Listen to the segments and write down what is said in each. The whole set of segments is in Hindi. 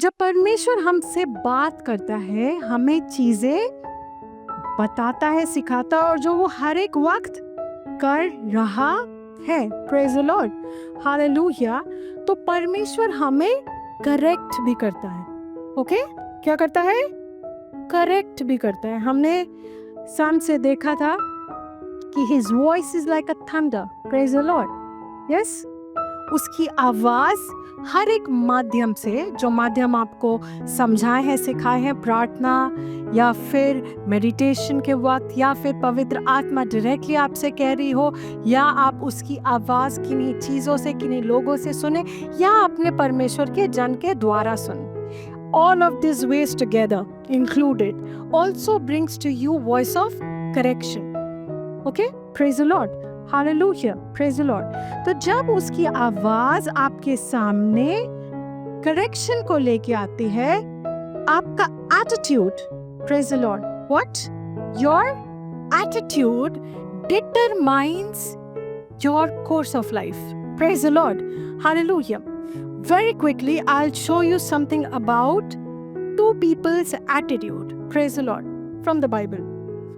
जब परमेश्वर हमसे बात करता है, हमें चीजें बताता है, सिखाता है, और जो वो हर एक वक्त कर रहा है, प्रेज द लॉर्ड, हालेलुया। तो परमेश्वर हमें करेक्ट भी करता है। ओके, क्या करता है? करेक्ट भी करता है। हमने सन से देखा था कि his voice is like a thunder, praise the Lord, yes। उसकी आवाज हर एक माध्यम से, जो माध्यम आपको समझाए हैं, सिखाए हैं, प्रार्थना या फिर मेडिटेशन के वक्त, या फिर पवित्र आत्मा डायरेक्टली आपसे कह रही हो, या आप उसकी आवाज किन्हीं चीजों से, किन्हीं लोगों से सुने, या अपने परमेश्वर के जन के द्वारा सुने। All of these ways together included also brings to you voice of correction. Okay, praise the Lord, hallelujah, praise the Lord। तो जब उसकी आवाज आपके सामने करेक्शन को लेके आती है, आपका attitude, praise the Lord, what? Your attitude determines your course of life, praise the Lord, hallelujah। Very quickly, I'll show you something about two people's attitude, praise the Lord, from the Bible.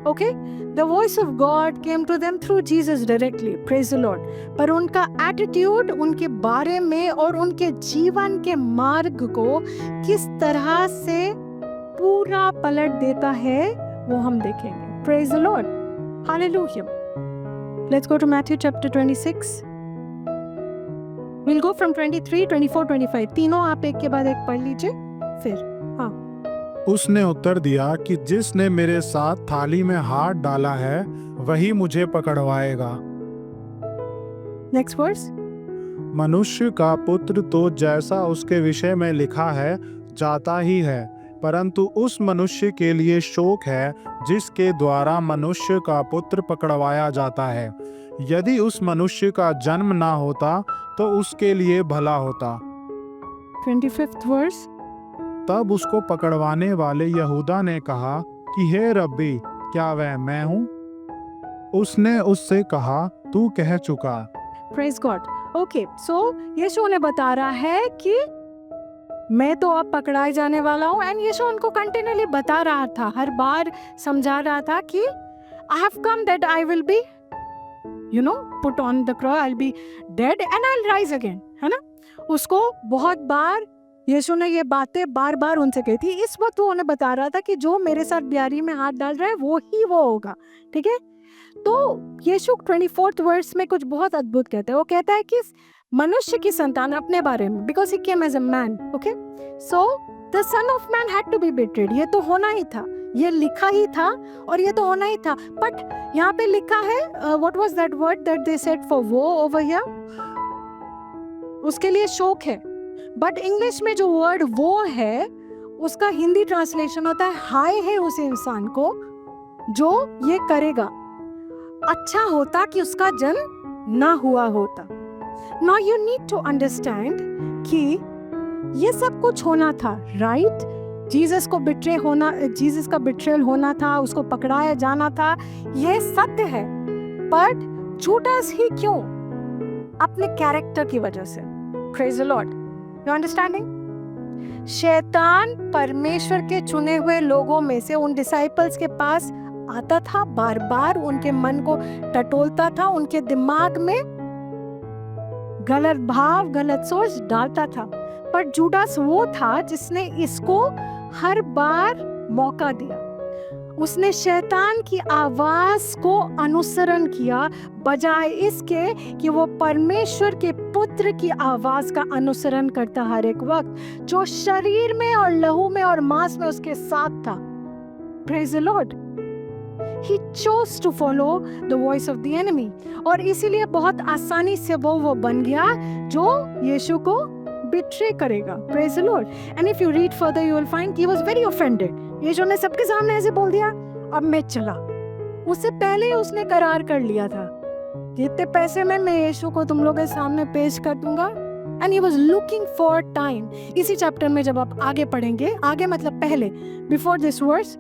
Okay, the voice of God came to them through Jesus directly, praise the Lord। पर उनका एटीट्यूड उनके बारे में और उनके जीवन के मार्ग को किस तरह से पूरा पलट देता है, वो हम देखेंगे, praise the Lord, hallelujah। Let's go to Matthew chapter 26। We'll go from 23, 24, 25। तीनों आप एक के बाद एक पढ़ लीजिए फिर। हाँ। उसने उत्तर दिया कि जिसने मेरे साथ थाली में हाथ डाला है वही मुझे पकड़वाएगा। Next verse. मनुष्य का पुत्र तो जैसा उसके विषय में लिखा है जाता ही है, परंतु उस मनुष्य के लिए शोक है जिसके द्वारा मनुष्य का पुत्र पकड़वाया जाता है। यदि उस मनुष्य का जन्म ना होता तो उसके लिए भला होता। 25th verse. तब उसको पकड़वाने वाले यहूदा ने कहा कि हे रब्बी, क्या वह मैं हूँ? उसने उससे कहा, तू कह चुका। Praise God. ओके, सो यीशु ने बता रहा है कि मैं तो अब पकड़ाए जाने वाला हूँ, एंड यीशु उनको कंटिन्यूअली बता रहा था, हर बार समझा रहा था कि I have come that I will be put on the cross, I'll be dead and I'll rise again, है ना। उसको बहुत बार यीशु ने ये बातें बार बार उनसे कही थी। इस वक्त वो उन्हें बता रहा था कि जो मेरे साथ ब्यारी में हाथ डाल रहा है वो ही वो होगा, ठीक है। तो यीशु 24th वर्स में कुछ बहुत अद्भुत कहता है। वो कहता है कि मनुष्य की संतान अपने बारे में, because he came as a man, okay, so the son of man had to be betrayed. ये तो होना ही था, ये लिखा ही था और ये तो होना ही था। बट यहाँ पे लिखा है, what was that word that they said for वो ओवर हियर, उसके लिए शोक है। बट इंग्लिश में जो वर्ड वो है, उसका हिंदी ट्रांसलेशन होता है हाय है उस इंसान को जो ये करेगा। अच्छा होता कि उसका जन्म ना हुआ होता। Now you need to understand कि ये सब कुछ होना था, राइट? जीसस को बिट्रे होना, जीसस का बिट्रेल होना था, उसको पकड़ाया जाना था, यह सत्य है। पर जूडास ही क्यों? अपने कैरेक्टर की वजह से। Praise the Lord, you understanding? शैतान परमेश्वर के चुने हुए लोगों में से उन डिसाइपल्स के पास आता था, बार बार उनके मन को टटोलता था, उनके दिमाग में गलत भाव, गलत सोच डालता था। पर जूडास वो था जिसने इसको हर बार मौका दिया। उसने शैतान की आवाज को अनुसरण किया, बजाय इसके कि वो परमेश्वर के पुत्र की आवाज का अनुसरण करता हर एक वक्त, जो शरीर में और लहू में और मांस में उसके साथ था। Praise the Lord. He chose to follow the voice of the enemy, और इसीलिए बहुत आसानी से वो बन गया जो यीशु को बिट्रे करेगा। Praise the Lord. And if you read further, you will find he was very offended. यीशु ने सबके सामने ऐसे बोल दिया, अब मैं चला। उससे पहले उसने करार कर लिया था, जितने पैसे में मैं यीशु को तुम लोगों के सामने पेश कर दूंगा। And he was looking for time. इसी चैप्टर में जब आप आगे पढ़ेंगे, आगे मतलब पहले, before this verse,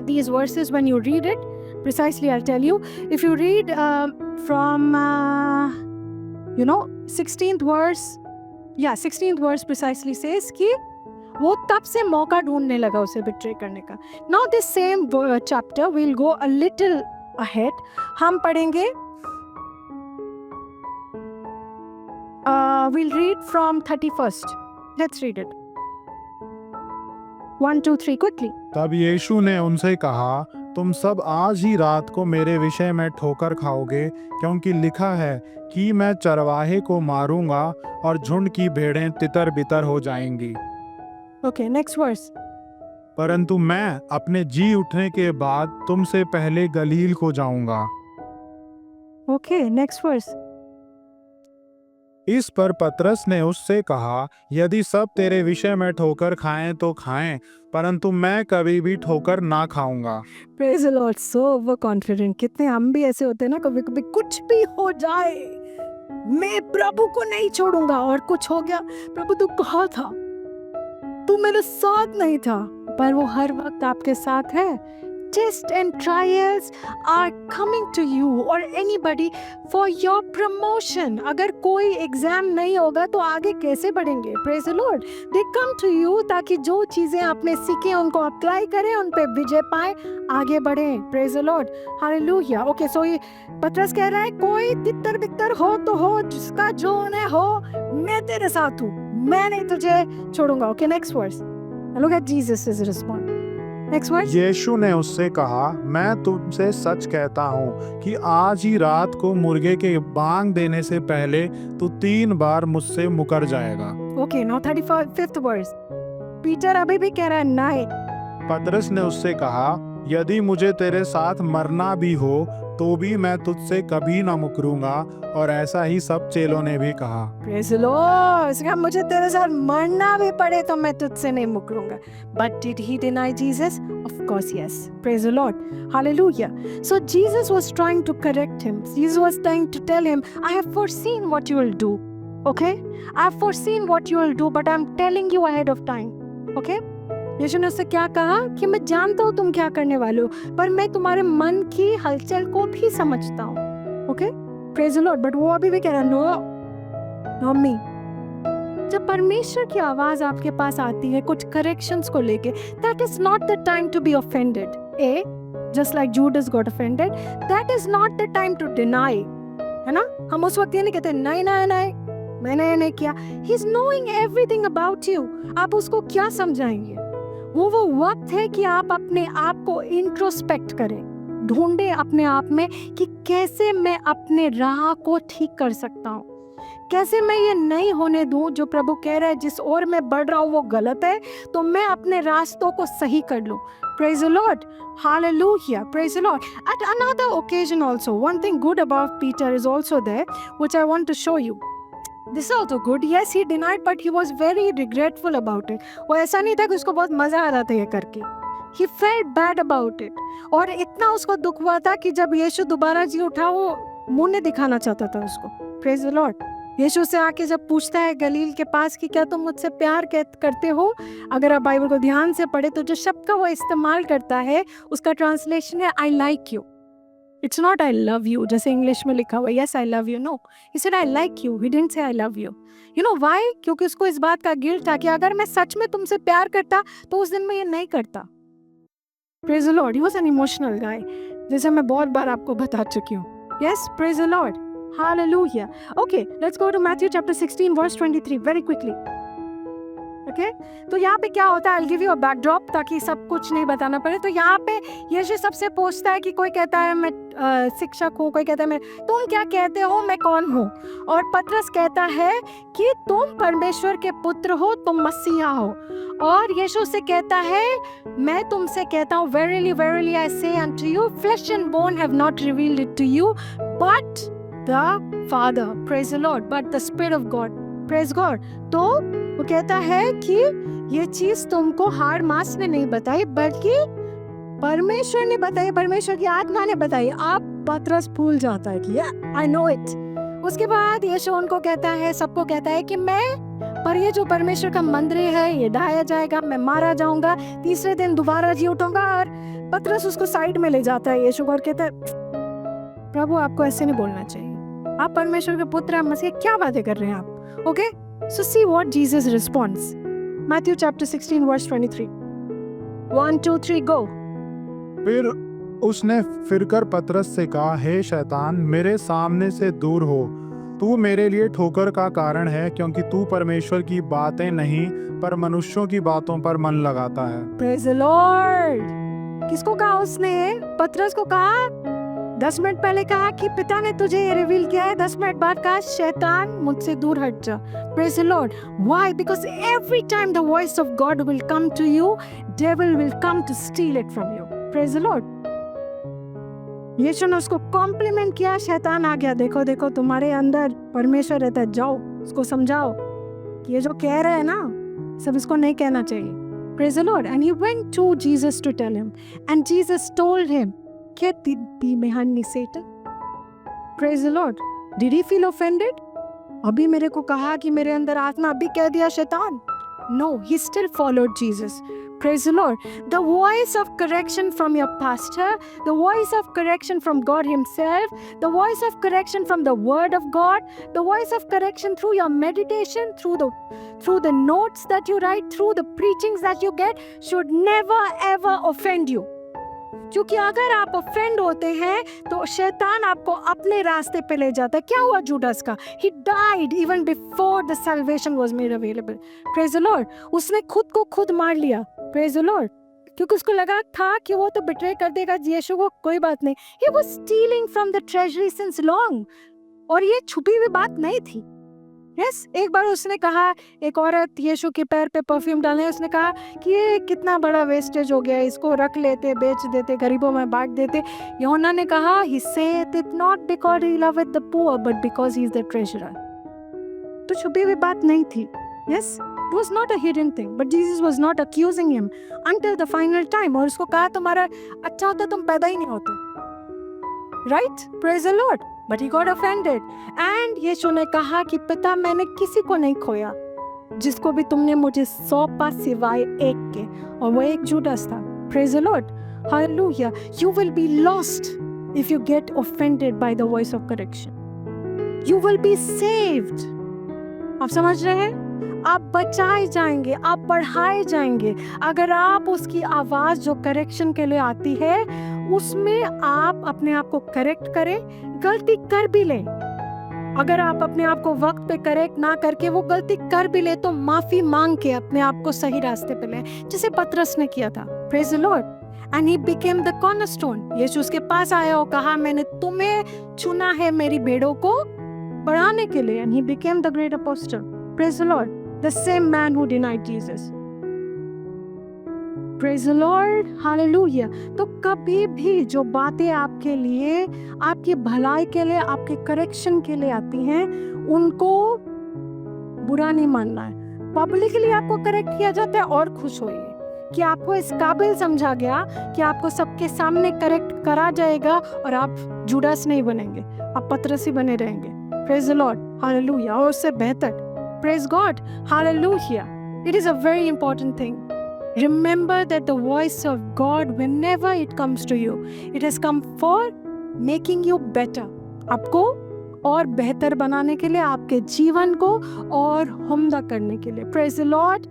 these verses, when you read it precisely, I'll tell you. If you read from 16th verse, 16th verse precisely says कि वो तब से मौका ढूंढने लगा उसे बिट्रे करने का. Now this same chapter will go a little ahead. हम पढ़ेंगे, we'll read from 31st. Let's read it. 1, 2, 3 quickly. तब यीशु ने उनसे कहा, तुम सब आज ही रात को मेरे विषय में ठोकर खाओगे, क्योंकि लिखा है कि मैं चरवाहे को मारूंगा और झुंड की भेड़ें तितर बितर हो जाएंगी। Okay, next verse. परंतु मैं अपने जी उठने के बाद तुमसे पहले गलील को जाऊंगा। Okay, next verse. इस पर पतरस ने उससे कहा, यदि सब तेरे विषय में ठोकर खाएं तो खाएं, परंतु मैं कभी भी ठोकर ना खाऊंगा। Praise the Lord. So overconfident. कितने हम भी ऐसे होते हैं ना, कभी कभी कुछ भी हो जाए मैं प्रभु को नहीं छोड़ूंगा, और कुछ हो गया, प्रभु तू कहाँ था, तू मेरे साथ नहीं था, पर वो हर वक्त आपके साथ है. Tests and trials are coming to you or anybody for your promotion. अगर कोई एग्जाम नहीं होगा तो आगे कैसे बढ़ेंगे? Praise the Lord. They come to you ताकि जो चीजें आपने सीखी उनको अप्लाई करें, उन पे विजय पाए, आगे बढ़ें. Praise the Lord. Hallelujah. Okay, so ये पतरस कह रहा है, कोई तितर बितर हो तो हो, जिसका जो ने हो, मैं तेरे साथ हूँ, मैं नहीं तुझे छोड़ूंगा. Okay, next verse. Look at Jesus' response. Next verse. यीशु ने उससे कहा, मैं तुमसे सच कहता हूँ कि आज ही रात को मुर्गे के बांग देने से पहले तू 3 बार मुझसे मुकर जाएगा। Okay, now 35th verse. Peter अभी भी कह रहा है नहीं. पतरस ने उससे कहा, यदि मुझे तेरे साथ मरना भी हो तो भी मैं तुझसे कभी ना मुकरूंगा, और ऐसा ही सब चेलों ने भी कहा। Praise the Lord. इसका मुझे तेरे साथ मरना भी पड़े तो मैं तुझसे नहीं मुकरूंगा. But did he deny Jesus? Of course yes. Praise the Lord. Hallelujah. So Jesus was trying to correct him. Jesus was trying to tell him, I have foreseen what you will do. Okay? I have foreseen what you will do, but I'm telling you ahead of time. Okay? यीशु ने उससे क्या कहा कि मैं जानता हूँ तुम क्या करने वाले हो, पर मैं तुम्हारे मन की हलचल को भी समझता हूँ. Okay, praise the Lord. But वो अभी भी कह रहा नो, नॉट मी. जब परमेश्वर की आवाज आपके पास आती है कुछ करेक्शंस को लेके, that is not the time to be offended. A just like Judas got offended, that is not the time to deny. है ना, हम उस वक्त ये नहीं कहते नहीं नहीं नहीं मैंने ये नहीं किया. He is knowing everything about you. आप उसको क्या समझाएंगे? वो वक्त है कि आप अपने आप को इंट्रोस्पेक्ट करें, ढूंढे अपने आप में कि कैसे मैं अपने राह को ठीक कर सकता हूँ, कैसे मैं ये नहीं होने दूं जो प्रभु कह रहा है जिस ओर मैं बढ़ रहा हूँ वो गलत है, तो मैं अपने रास्तों को सही कर लूं. Praise the Lord. Hallelujah. Praise the Lord. At another occasion also, one thing good about Peter is also there, which I want to show you. This is also good. Yes, he denied, but he was very regretful about it. वो ऐसा नहीं था कि उसको बहुत मजा आ रहा था ये करके. He felt bad about it. और इतना उसको दुख हुआ था कि जब यीशु दोबारा जी उठा, वो मुंह नहीं दिखाना चाहता था उसको. Praise the Lord. यीशु से आके जब पूछता है गलील के पास कि क्या तुम मुझसे प्यार करते हो, अगर आप बाइबल को ध्यान से पढ़े तो जो शब्द का वो इस्तेमाल करता है उसका ट्रांसलेशन है I like you. It's not I love you, जैसे इंग्लिश में लिखा हुआ yes I love you. No, he said I like you. He didn't say I love you. You know why? क्योंकि उसको इस बात का गिल्ट था कि अगर मैं सच में तुमसे प्यार करता तो उस दिन मैं ये नहीं करता. Praise the Lord. He was an emotional guy, जैसे मैं बहुत बार आपको बता चुकी हूँ. Yes, praise the Lord. Hallelujah. Okay, let's go to Matthew chapter 16 verse 23 very quickly. Okay? तो यहाँ पे क्या होता है, I'll give you a backdrop ताकि सब कुछ नहीं बताना पड़े. तो यहाँ पे यीशु सबसे पूछता है कि कोई कहता है मैं शिक्षक हूँ, कोई कहता है मैं, तुम क्या कहते हो मैं कौन हूँ? और पतरस कहता है कि तुम परमेश्वर के पुत्र हो, तुम मसीहा हो. और यीशु से कहता है मैं तुमसे कहता हूँ verily verily I say unto you flesh and bone have not revealed it to you but the Father. Praise the Lord. But the Spirit of God. Praise God. तो वो कहता है कि ये चीज तुमको हाड़ मांस ने नहीं बताई बल्कि परमेश्वर ने बताई, परमेश्वर की आत्मा ने बताई. आप पतरस भूल जाता है कि आई नो इट. उसके बाद यीशु उनको कहता है, सबको कहता है कि मैं, पर ये जो परमेश्वर का मंदिर है ये ढाया जाएगा, मैं मारा जाऊंगा, तीसरे दिन दोबारा जी उठूंगा. और पतरस उसको साइड में ले जाता है यीशु और कहता है प्रभु आपको ऐसे नहीं बोलना चाहिए, आप परमेश्वर के पुत्र मसीह, क्या बातें कर रहे हैं आप? Okay, so see what Jesus responds. Matthew chapter 16 verse 23. 1, 2, 3, go. फिर उसने फिरकर पतरस से कहा, हे शैतान, मेरे सामने से दूर हो, तू मेरे लिए ठोकर का कारण है, क्योंकि तू परमेश्वर की बातें नहीं पर मनुष्यों की बातों पर मन लगाता है। Praise the Lord. किसको कहा उसने? पतरस को कहा। 10 मिनट पहले कहा कि पिता ने तुझे ये रिवील किया है, 10 मिनट बाद कहा शैतान मुझसे दूर हट जा। Praise the Lord. Why? Because every time the voice of God will come to you, devil will come to steal it from you. Praise the Lord. यीशु ने उसको कॉम्प्लीमेंट किया, शैतान आ गया, देखो देखो तुम्हारे अंदर परमेश्वर रहता है, जाओ उसको समझाओ कि ये जो कह रहे हैं ना सब इसको नहीं कहना चाहिए। Praise the Lord. And he went to Jesus to tell him. And Jesus told him, get thee behind me, Satan. Praise the Lord. Did he feel offended? अभी मेरे को कहा कि मेरे अंदर आत्मा, अभी कह दिया शैतान? No, he still followed Jesus. Praise the Lord. The voice of correction from your pastor, the voice of correction from God himself, the voice of correction from the word of God, the voice of correction through your meditation, through the notes that you write, through the preachings that you get, should never ever offend you. क्योंकि अगर आप ऑफेंड होते हैं तो शैतान आपको अपने रास्ते पे ले जाता है। क्या हुआ जूडास का? He died even before the salvation was made available. Praise the Lord. उसने खुद को खुद मार लिया। Praise the Lord. क्योंकि उसको लगा था कि वो तो बिट्रे कर देगा यीशु को, कोई बात नहीं। He was stealing from the treasury since long. और ये छुपी हुई बात नहीं थी। यस, एक बार उसने कहा, एक औरत यीशु के पैर पे परफ्यूम डालने, उसने कहा कि ये कितना बड़ा वेस्टेज हो गया, इसको रख लेते, बेच देते, गरीबों में बांट देते। यूहन्ना ने कहा, he saith it not because he loveth the poor but because he is the treasurer. तो छुपी हुई बात नहीं थी। Yes, it was not a hidden thing, but Jesus was not accusing him until the final time. और उसको कहा, तुम्हारा अच्छा होता तुम पैदा ही नहीं होते। Right? Praise the Lord. But he got offended. And यीशु ने कहा कि पिता, मैंने किसी को नहीं खोया, जिसको भी तुमने मुझे सौंपा सिवाय एक के, और वो एक जूडास था। Praise the Lord. Hallelujah. You will be lost if you get offended by the voice of correction. You will be saved. आप समझ रहे हैं? आप बचाए जाएंगे, आप बढ़ाए जाएंगे अगर आप उसकी आवाज जो करेक्शन के लिए आती है उसमें आप अपने आप को करेक्ट करें। गलती कर भी लें, अगर आप अपने आप को वक्त पे करेक्ट ना करके वो गलती कर भी ले तो माफी मांग के अपने आप को सही रास्ते पे लें, जिसे पतरस ने किया था। Praise the Lord. And he became the cornerstone. यीशु उसके पास आया और कहा, मैंने तुम्हें चुना है मेरी भेड़ों को बढ़ाने के लिए। And he became the great apostle. Praise the Lord. The same man who denied Jesus. Praise the Lord. Hallelujah. तो कभी भी जो बातें आपके लिए, आपकी भलाई के लिए, आपके करेक्शन के लिए आती हैं, उनको बुरा नहीं मानना है। पब्लिकली आपको करेक्ट किया जाता है और खुश होइए कि आपको इस काबिल समझा गया कि आपको सबके सामने करेक्ट करा जाएगा और आप जुडास नहीं बनेंगे, आप पतरस ही बने रहेंगे। Praise the Lord. Hallelujah. और उससे बेहतर, praise God. Hallelujah. It is a very important thing. Remember that the voice of God, whenever it comes to you, it has come for making you better. आपको और बेहतर बनाने के लिए, आपके जीवन को और उम्दा करने के लिए। Praise the Lord.